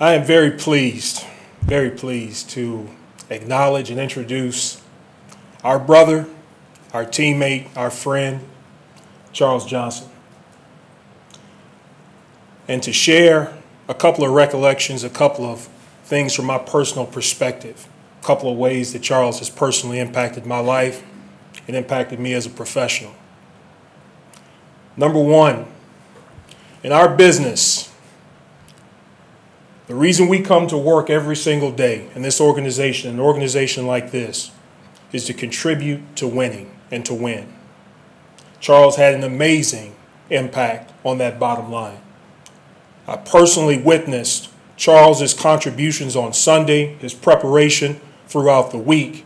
I am very pleased to acknowledge and introduce our brother, our teammate, our friend, Charles Johnson, and to share a couple of recollections, a couple of things from my personal perspective, a couple of ways that Charles has personally impacted my life and impacted me as a professional. Number one, in our business, the reason we come to work every single day in this organization, an organization like this, is to contribute to winning and to win. Charles had an amazing impact on that bottom line. I personally witnessed Charles's contributions on Sunday, his preparation throughout the week.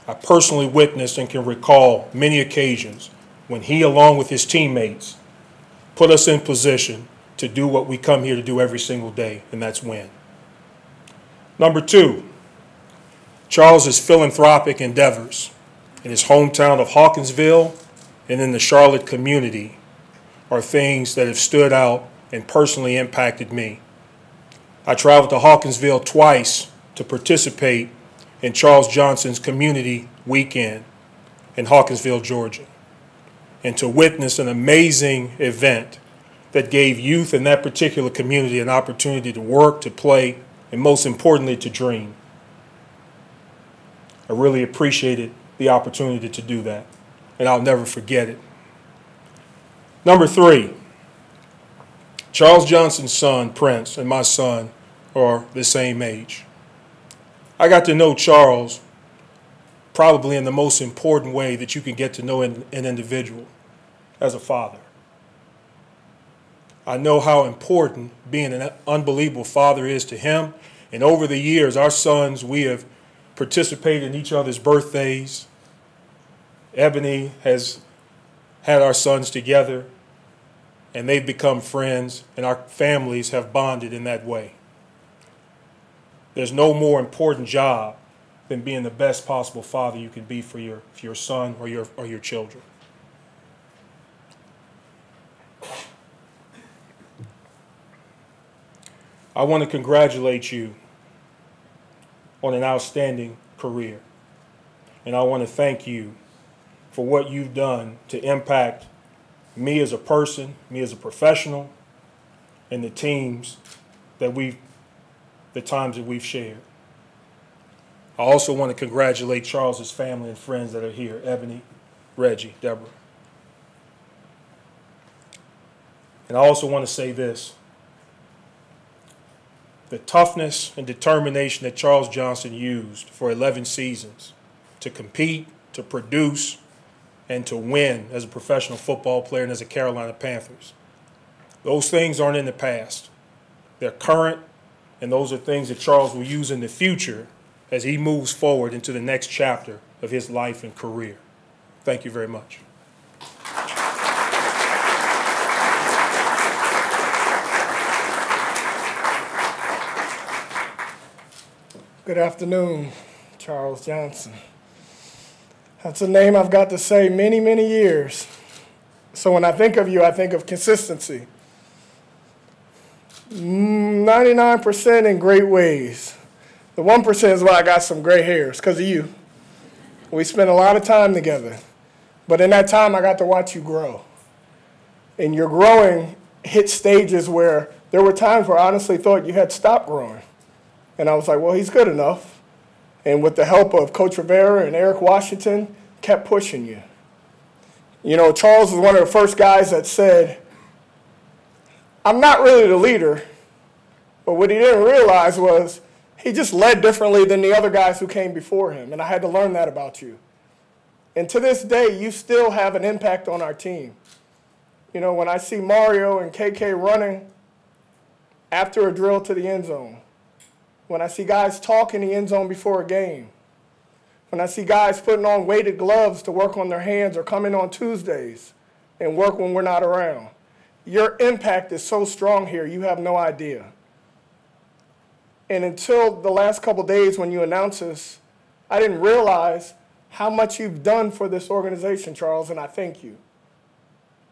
I personally witnessed and can recall many occasions when he, along with his teammates, put us in position to do what we come here to do every single day, and that's win. Number two, Charles's philanthropic endeavors in his hometown of Hawkinsville and in the Charlotte community are things that have stood out and personally impacted me. I traveled to Hawkinsville twice to participate in Charles Johnson's community weekend in Hawkinsville, Georgia, and to witness an amazing event that gave youth in that particular community an opportunity to work, to play, and most importantly, to dream. I really appreciated the opportunity to do that, and I'll never forget it. Number three, Charles Johnson's son, Prince, and my son are the same age. I got to know Charles probably in the most important way that you can get to know an individual, as a father. I know how important being an unbelievable father is to him. And over the years, our sons, we have participated in each other's birthdays. Ebony has had our sons together, and they've become friends, and our families have bonded in that way. There's no more important job than being the best possible father you can be for your son or your children. I want to congratulate you on an outstanding career. And I want to thank you for what you've done to impact me as a person, me as a professional, and the times that the times that we've shared. I also want to congratulate Charles's family and friends that are here, Ebony, Reggie, Deborah. And I also want to say this. The toughness and determination that Charles Johnson used for 11 seasons to compete, to produce, and to win as a professional football player and as a Carolina Panthers. Those things aren't in the past. They're current, and those are things that Charles will use in the future as he moves forward into the next chapter of his life and career. Thank you very much. Good afternoon, Charles Johnson. That's a name I've got to say many, many years. So when I think of you, I think of consistency. 99% in great ways. The 1% is why I got some gray hairs, because of you. We spent a lot of time together. But in that time, I got to watch you grow. And your growing hit stages where there were times where I honestly thought you had stopped growing. And I was like, well, he's good enough. And with the help of Coach Rivera and Eric Washington, kept pushing you. You know, Charles was one of the first guys that said, I'm not really the leader, but what he didn't realize was he just led differently than the other guys who came before him. And I had to learn that about you. And to this day, you still have an impact on our team. You know, when I see Mario and KK running after a drill to the end zone, when I see guys talk in the end zone before a game, when I see guys putting on weighted gloves to work on their hands or come in on Tuesdays and work when we're not around, your impact is so strong here, you have no idea. And until the last couple days when you announced this, I didn't realize how much you've done for this organization, Charles, and I thank you.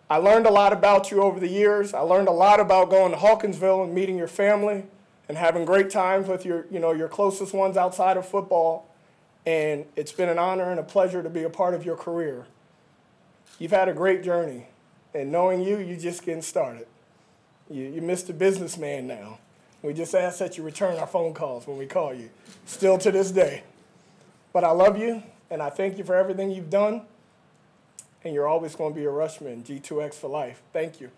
I learned a lot about you over the years. I learned a lot about going to Hawkinsville and meeting your family and having great times with your closest ones outside of football. And it's been an honor and a pleasure to be a part of your career. You've had a great journey, and knowing you're just getting started. You're Mr. Businessman now. We just ask that you return our phone calls when we call you, still to this day. But I love you, and I thank you for everything you've done, and you're always going to be a Rushman, G2X for life. Thank you.